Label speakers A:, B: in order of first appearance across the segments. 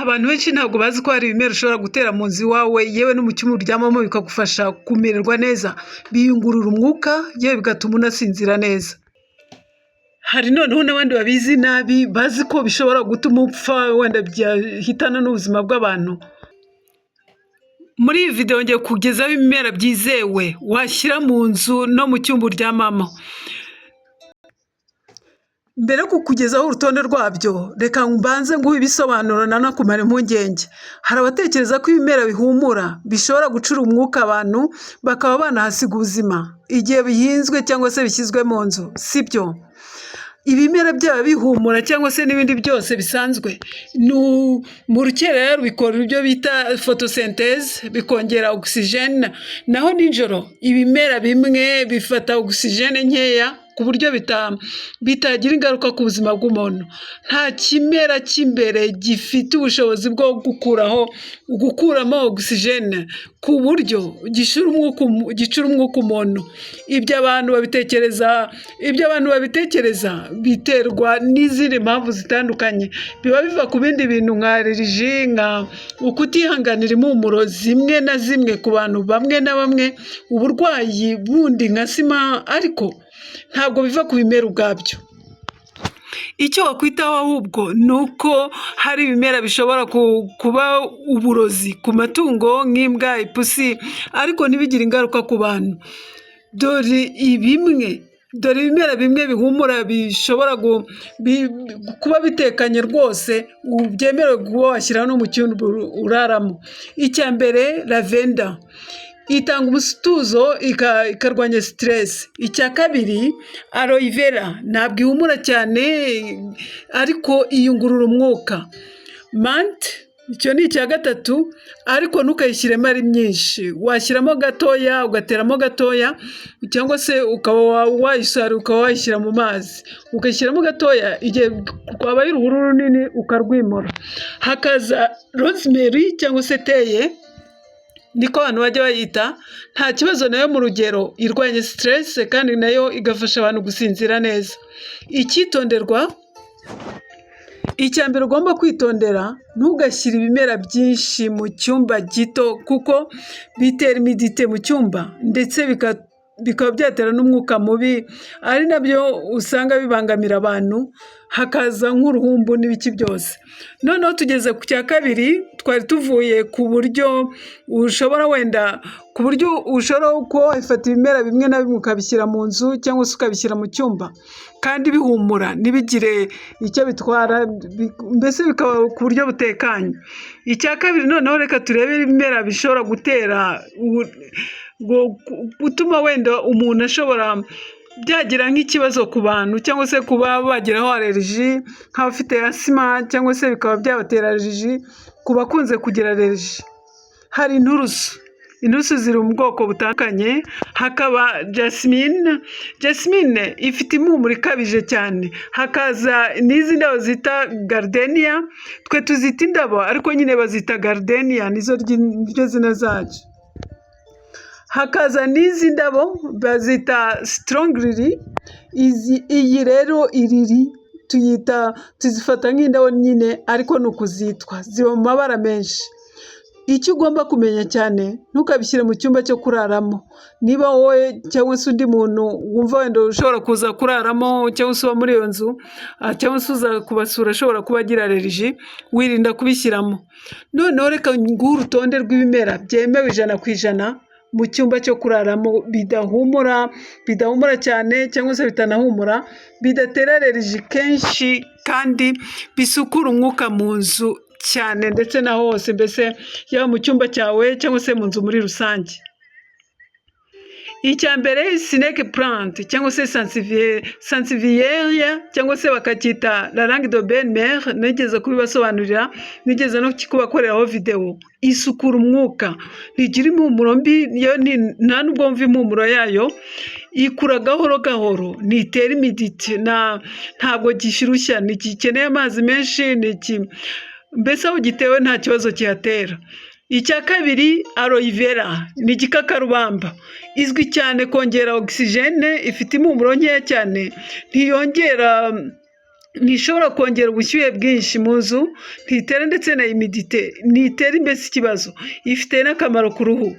A: Abantu benshi ntabwo bazi ko hari ibimera ushobora gutera mu nzu iwawe yewe no mu cyumba uryamamo bikagufasha kumererwa neza. Biyungurura umwuka yewe bigatuma unasinzira neza. Hari noneho n'abandi babizi nabi bazi ko bishobora gutuma upfa wenda byahitana n'ubuzima bw'abantu. Muri iyi video ngiye kugezaho ibimera byizewe washyira mu nzu no mu cyumba uryamamo. Mbere yo kukugezaho urutonde rwabyo, reka mbanze nguhe ibisobanuro nanakumara impungenge. Hari abatekereza ko ibimera bihumura bishobora gucura umwuka abantu bakaba banahasiga ubuzima igihe bihinzwe cyangwa se bishyizwe mu nzu. Sibyo. Ibimera byaba bihumura cyangwa se n'ibindi byose bisanzwe mu rukerera bikora ibyo bita photosynthèse bikongera oxygene, naho nijoro ibimera bimwe bifata oxygene nkeya ku buryo bitagira ingaruka ku buzima bw'umuntu. Nta kimera cy'imbere gifite ubushobozi bwo gukuramo oxygene ku buryo gicura umwuka umuntu. Ibyo abantu babitekereza biterwa n'izindi mpamvu zitandukanye. Biba biva ku bindi bintu nka allergie, nka ukutihanganira impumuro zimwe na zimwe ku bantu bamwe na bamwe, uburwayi bundi nka sima, ariko ntabwo biva ku bimera ubwabyo. Icyo wakwitaho ahubwo ni uko hari ibimera bishobora kuba uburozi ku matungo nk'imbwa, ipusi, ariko ntibigire ingaruka ku bantu. Dore ibimera bimwe bihumura bishobora kuba bitekanye rwose, byemerewe kuba washyira no mu cyumba uraramo. Icya mbere, lavender itanga umutuzo ikarwanya stress. Icya kabiri, aloe vera ntabwo ihumura cyane ariko iyungurura umwuka. Mint icyo ni icya gatatu, ariko ntukayishyiremo ari myinshi. Washyiramo gatoya, ugateramo gatoya, cyangwa se ukaba wayisarura ukaba wayishyira mu mazi ukayishyiramo gatoya, igihe rwabaye uruhuru runini ukarwimura. Hakaza rosemary cyangwa se teye, niko abantu bajya bayita. Nta kibazo nayo mu rugero, irwanya stress kandi nayo igafasha abantu gusinzira neza. Icyitonderwa, icya mbere ugomba kwitondera, ntugashyire ibimera byinshi mu cyumba gito kuko bitera imidite mu cyumba ndetse bikaba byatera n'umwuka mubi, ari nabyo usanga bibangamira abantu, hakaza nk'uruhumbu n'ibiki byose. Noneho tugeze ku cya kabiri, twari tuvuye ku buryo ushobora kuba wafata ibimera bimwe na bimwe ukabishyira mu nzu cyangwa se ukabishyira mu cyumba kandi bihumura ntibigire icyo bitwara, mbese bikaba ku buryo butekanye. Icya kabiri noneho reka turebe ibimera bishobora gutuma wenda umuntu ashobora byagira nk'ikibazo ku bantu cyangwa se kuba bagiraho allergie, nk'abafite asima cyangwa se bikaba byabatera allergie ku bakunze kugira allergie. Hari inturusu ziri mu bwoko butandukanye. Hakaba jasmine ifite impumuro ikabije cyane. Hakaza n'izi ndabo zita gardenia, twe tuzita indabo ariko nyine bazita gardenia, nizo zina zacu. Hakaza n'izi ndabo bazita strong lily. Iyi rero iriri tuzifata nk'indabo nyine ariko ni ukuzitwa, ziba mu mabara menshi. Icyo ugomba kumenya cyane, ntukabishyire mu cyumba cyo kuraramo. Niba wowe cyangwa se undi muntu wumva wenda ushobora kuza kuraramo cyangwa se uba muri iyo nzu cyangwa se uza kubasura ashobora kuba agira allergie, wirinda kubishyiramo. Noneho reka nguhe urutonde rw'ibimera byemewe 100% mu cyumba cyo kuraramo, bidahumura cyane cyangwa se bitanahumura, bidatera allergie kenshi kandi bisukura umwuka mu nzu cyane ndetse na hose, mbese yaba mu cyumba cyawe cyangwa se mu nzu muri rusange. Icya mbere, snake plant cyangwa se sansevieria cyangwa se bakacyita la langue de belle-mère, nigeze kubibasobanurira, nigeze no kubakoreraho video. Isukura umwuka, ntigira impumuro mbi, nta nubwo wumva impumuro yayo, ikura gahoro gahoro, ntitera imidite, ntabwo gishyushya, ntigikeneye amazi menshi, mbese aho gitewe nta kibazo kihatera. Icya kabiri, aloe vera ni igikakarubamba, izwi cyane kongera oxygene, ifite impumuro nkeya cyane, ntiyongera ntishobora kongera ubushyuhe bwinshi mu nzu, ntitera ndetse na imidite, ntitera mbese ikibazo, ifite n'akamaro ku ruhu.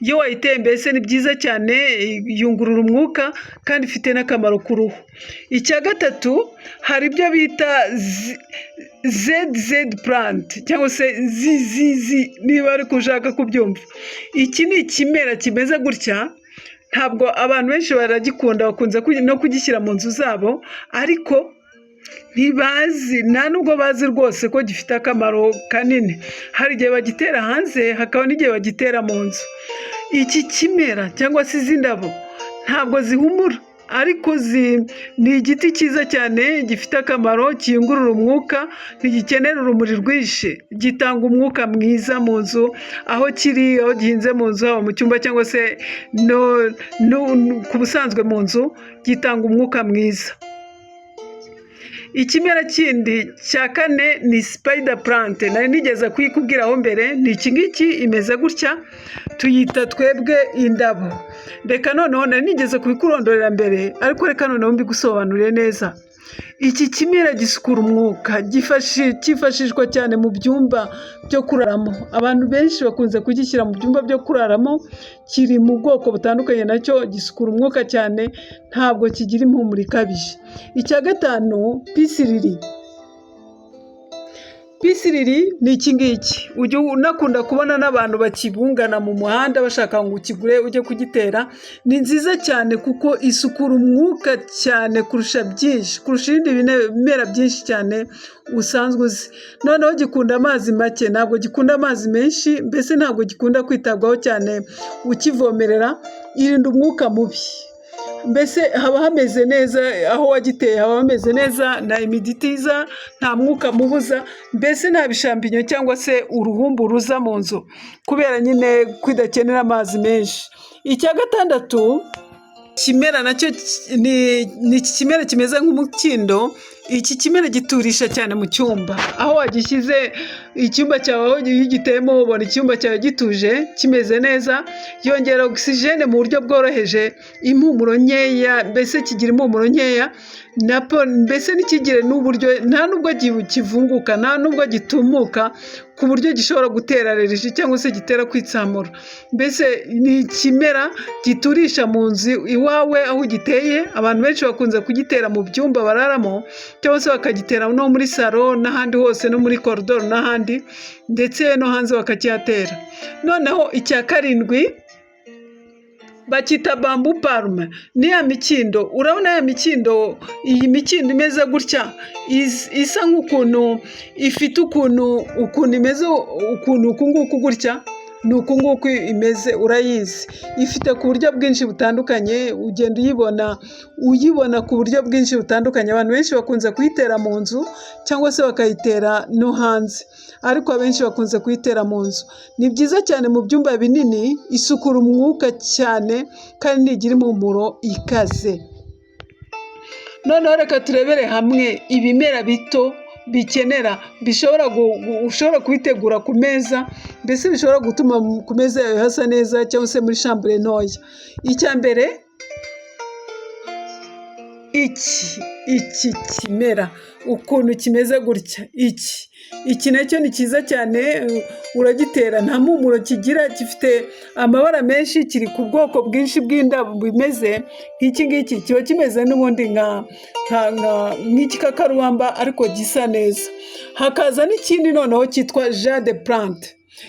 A: Iyo wayiteye mbese ni byiza cyane, yungurura umwuka kandi ifite n'akamaro ku ruhu. Icya gatatu, hari ibyo bita ZZ plant cyangwa se zizizi niba ari kushaka kubyumva. Iki ni ikimera kimeze gutya, ntabwo abantu benshi baragikunda, bakunze no kugishyira mu nzu zabo, ariko ntibazi, nta nubwo bazi rwose ko gifite akamaro kanini. Hari igihe bagitera hanze, hakaba n'igihe bagitera mu nzu. Iki kimera cyangwa se izi ndabo ntabwo zihumura, ariko ni igiti cyiza cyane gifite akamaro, kiyungurura umwuka, ntigikenera urumuri rwinshi, gitanga umwuka mwiza mu nzu, aho kiri, aho gihinze mu nzu, haba mu cyumba cyangwa se ku busanzwe mu nzu, gitanga umwuka mwiza. Ikimera kindi cya kane ni spider plant, nari nigeze kuyikubwiraho mbere. Ni iki ngiki, imeze gutya, tuyita twebwe indabo. Reka noneho, nari nigeze kubikurondorera mbere, ariko reka noneho mbigusobanurire neza. Iki kimera gisukura umwuka, cyifashishwa cyane mu byumba byo kuraramo. Abantu benshi bakunze kugishyira mu byumba byo kuraramo, kiri mu bwoko butandukanye, nacyo gisukura umwuka cyane, ntabwo kigira impumuro ikabije. Icya gatanu, pisiriri. Pisiriri ni iki ngiki, ujya unakunda kubona n'abantu bakibungana mu muhanda bashaka ngo ukigure ujye kugitera. Ni nziza cyane kuko isukura umwuka cyane kurusha ibindi bimera byinshi cyane usanzwe uzi. Noneho gikunda amazi make, ntabwo gikunda amazi menshi, mbese ntabwo gikunda kwitabwaho cyane ukivomerera. Irinda umwuka mubi, mbese haba hameze neza, aho wagiteye haba hameze neza, nta imiditiza, nta mwuka mubuza, mbese nta bishambinyo cyangwa se uruhumbu ruza mu nzu, kubera nyine kwidakenera amazi menshi. Icya gatandatu, kimera nacyo ni iki kimera kimeze nk'umukindo. Iki kimera giturisha cyane mu cyumba, aho wagishyize icyumba cyawe, aho giteyemo ubona icyumba cyawe gituje, kimeze neza, yongera ogisijene mu buryo bworoheje, impumuro nkeya, mbese kigira impumuro nkeya, mbese ntikigire n'uburyo, nta nubwo kivunguka, nta nubwo gitumuka, ku buryo gishobora gutera aleriji cyangwa se gitera kwitsamura. Mbese ni ikimera giturisha mu nzu iwawe aho ugiteye. Abantu benshi bakunze kugitera mu byumba bararamo, cyangwa se bakagitera no muri salo n'ahandi hose, no muri koridoro n'ahandi, ndetse no hanze bakakihatera. Noneho icya karindwi, bakita bambu parume. Ni ya mikindo, urabona ya mikindo, iyi mikindo imeze gutya, isa nk'ukuntu, ifite ukuntu imeze, ukuntu uku nguku gutya, ni uku nguku imeze, urayizi. Ifite ku buryo bwinshi butandukanye, ugenda uyibona ku buryo bwinshi butandukanye. Abantu benshi bakunze kuyitera mu nzu cyangwa se bakayitera no hanze, ariko abenshi bakunze kuyitera mu nzu. Ni byiza cyane mu byumba binini, isukura umwuka cyane kandi ntigira impumuro ikaze. Noneho reka turebere hamwe ibimera bito ushobora kubitegura ku meza, mbese bishobora gutuma ku meza yawe hasa neza, cyangwa se muri shambure ntoya. Icya mbere, iki kimera ukuntu kimeze gutya, iki nacyo ni cyiza cyane, uragitera, nta mpumuro kigira, gifite amabara menshi, kiri ku bwoko bwinshi bw'indabo bimeze nk'iki ngiki, kiba kimeze n'ubundi nk'igikakarubamba ariko gisa neza. Hakaza n'ikindi noneho cyitwa jade plant.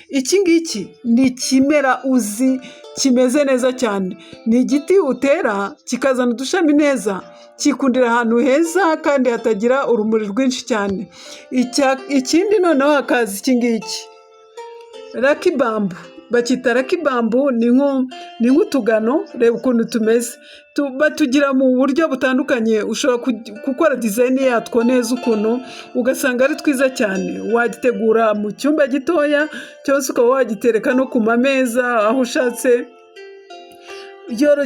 A: Iki ngiki ni ikimera uzi kimeze neza cyane, ni igiti utera kikazana udushami neza, kikundira ahantu heza kandi hatagira urumuri rwinshi cyane. Ikindi noneho hakaza iki ngiki, raki bambu. Bakita raki bambu, ni nk'utugano, reba ukuntu tumeze. Batugira mu buryo butandukanye, ushobora gukora dizayini yatwo neza ukuntu, ugasanga ari twiza cyane. Wagitegura mu cyumba gitoya, cyangwa se ukaba wagitereka no ku mameza aho ushatse.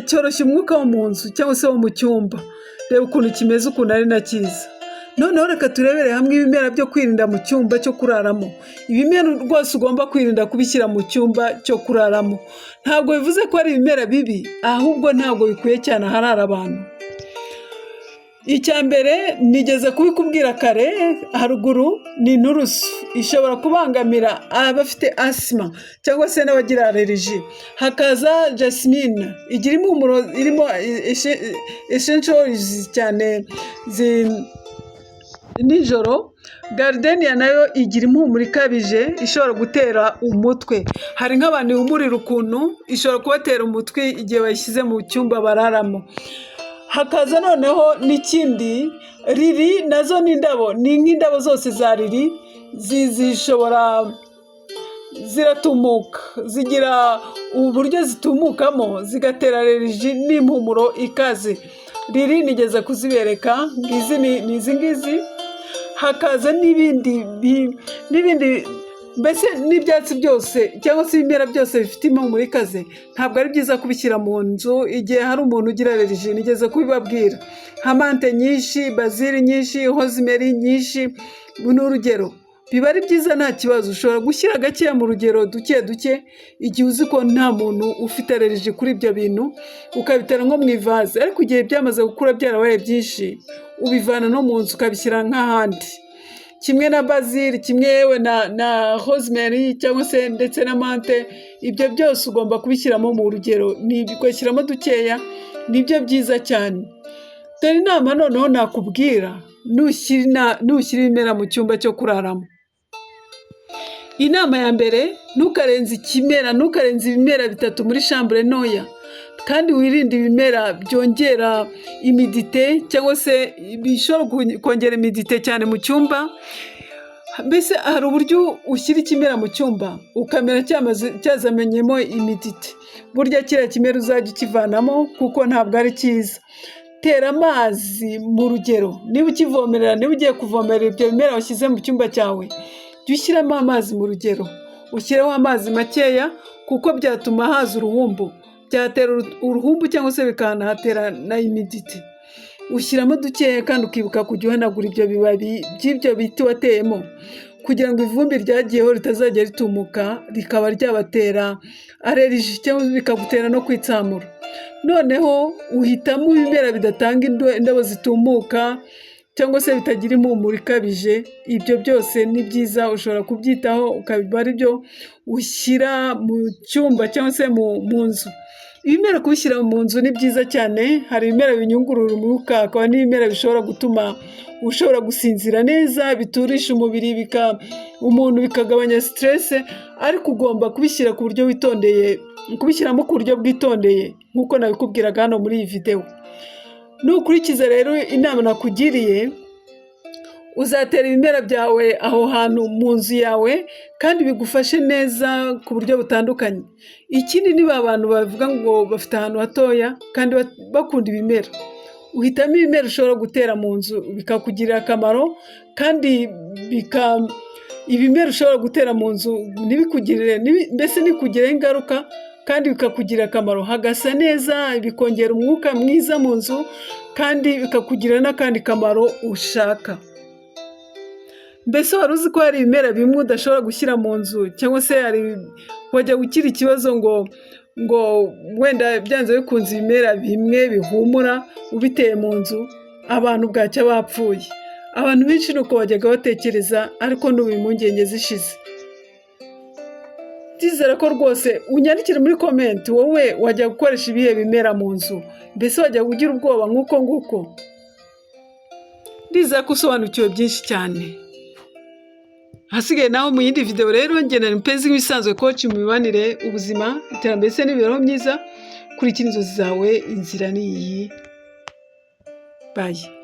A: Cyoroshya umwuka wo mu nzu cyangwa se wo mu cyumba. Reba ukuntu kimeze, ukuntu ari na cyiza. Noneho reka turebere hamwe ibimera byo kwirinda mu cyumba cyo kuraramo. Ibimera rwose ugomba kwirinda kubishyira mu cyumba cyo kuraramo. Ntabwo bivuze ko ari ibimera bibi, ahubwo ntabwo bikwiye cyane aharara abantu. icya mbere nigeze kubikubwira kare haruguru, ni inturusu ishobora kubangamira abafite asima cyangwa se n'abagira allergie. Hakaza jasmine igira impumuro irimo essentials cyane nijoro. Gardenia nayo igira impumuro ikabije ishobora gutera umutwe. Hari nk'abantu ihumurira ukuntu ishobora kubatera umutwe igihe bayishyize mu cyumba bararamo. Hakaza noneho n'ikindi, riri nazo ni indabo, ni nk'indabo zose za riri zishobora ziratumuka, zigira uburyo zitumukamo zigatera allergie n'impumuro ikaze. Riri nigeze kuzibereka, ngizi ni izi ngizi. Hakaza n'ibindi mbese n'ibyatsi byose cyangwa se ibimera byose bifite impumuro ikaze ntabwo ari byiza kubishyira mu nzu igihe hari umuntu ugira allergie. Nigeze kubibabwira, nka mante nyinshi, bazili nyinshi, rosemary nyinshi n'urugero. Biba ari byiza nta kibazo, ushobora gushyira gakeya mu rugero duke duke igihe uzi ko nta muntu ufite allergie kuri ibyo bintu, ukabitera nko mu ivaze. Ariko igihe byamaze gukura byarabaye byinshi, ubivana no mu nzu ukabishyira nk'ahandi. Kimwe na bazili, kimwe yewe na rosemary cyangwa se ndetse na mante, ibyo byose ugomba kubishyiramo mu rugero, ugashyiramo dukeya, nibyo byiza cyane. Dore inama noneho nakubwira nushyira ibimera mu cyumba cyo kuraramo. Inama ya mbere, ntukarenze ibimera 3 muri chambre ntoya, kandi wirinde ibimera byongera imidite cyangwa se bishobora kongera imidite cyane mu cyumba. Mbese hari uburyo ushyira ikimera mu cyumba ukamera cyazamenyemo imidite, burya kiriya kimera uzajya ukivanamo kuko ntabwo ari cyiza. Tera amazi mu rugero, niba ukivomerera, niba ugiye kuvomerera ibyo bimera washyize mu cyumba cyawe, jya ushyiramo amazi mu rugero, ushyireho amazi makeya kuko byatuma haza uruhumbu, byatera uruhumbu cyangwa se bikanahatera na imidite. Ushyiramo dukeya kandi ukibuka kujya uhanagura ibyo bibabi by'ibyo biti wateyemo kugira ngo ivumbi ryagiyeho ritazajya ritumuka rikaba ryabatera allergie cyangwa bikagutera no kwitsamura. Noneho uhitamo ibimera bidatanga indabo zitumuka cyangwa se bitagira impumuro ikabije. Ibyo byose ni byiza, ushobora kubyitaho ukabiba ari byo ushyira mu cyumba cyangwa se mu nzu. Ibimera kubishyira mu nzu ni byiza cyane. Hari ibimera binyungurura umwuka, hakaba n'ibimera bishobora gutuma ushobora gusinzira neza, biturisha umubiri, umuntu bikagabanya stress. Ariko ugomba kubishyira ku buryo witondeye, kubishyiramo ku buryo bwitondeye nk'uko nabikubwiraga hano muri iyi video. Nukurikiza rero inama nakugiriye, uzatera ibimera byawe aho hantu mu nzu yawe kandi bigufashe neza ku buryo butandukanye. Ikindi, niba abantu bavuga ngo bafite ahantu hatoya kandi bakunda ibimera, uhitamo ibimera ushobora gutera mu nzu bikakugirira akamaro, kandi ibimera ushobora gutera mu nzu mbese nikugireho ingaruka kandi bikakugirira akamaro, hagasa neza, bikongera umwuka mwiza mu nzu kandi bikakugirira n'akandi kamaro ushaka. Mbese wari uzi ko hari ibimera bimwe udashobora gushyira mu nzu, cyangwa se wajya gukira ikibazo ngo wenda byanze bikunze ibimera bimwe bihumura ubiteye mu nzu, abantu bwacya bapfuye. Abantu benshi nuko bajyaga batekereza, ariko n'ubu impungenge zishize. Ndizera ko rwose unyandikire muri comment, wowe wajya gukoresha ibihe bimera mu nzu, mbese wajya kugira ubwoba nk'uko nguko. Ndizera ko usobanukiwe byinshi cyane. Hasigaye naho mu yindi video rero, ngenda Mpenzi nk'ibisanzwe coach mu mibanire, ubuzima, iterambere n'imibereho myiza. Kurikira inzozi zawe, inzira ni iyi. Bye.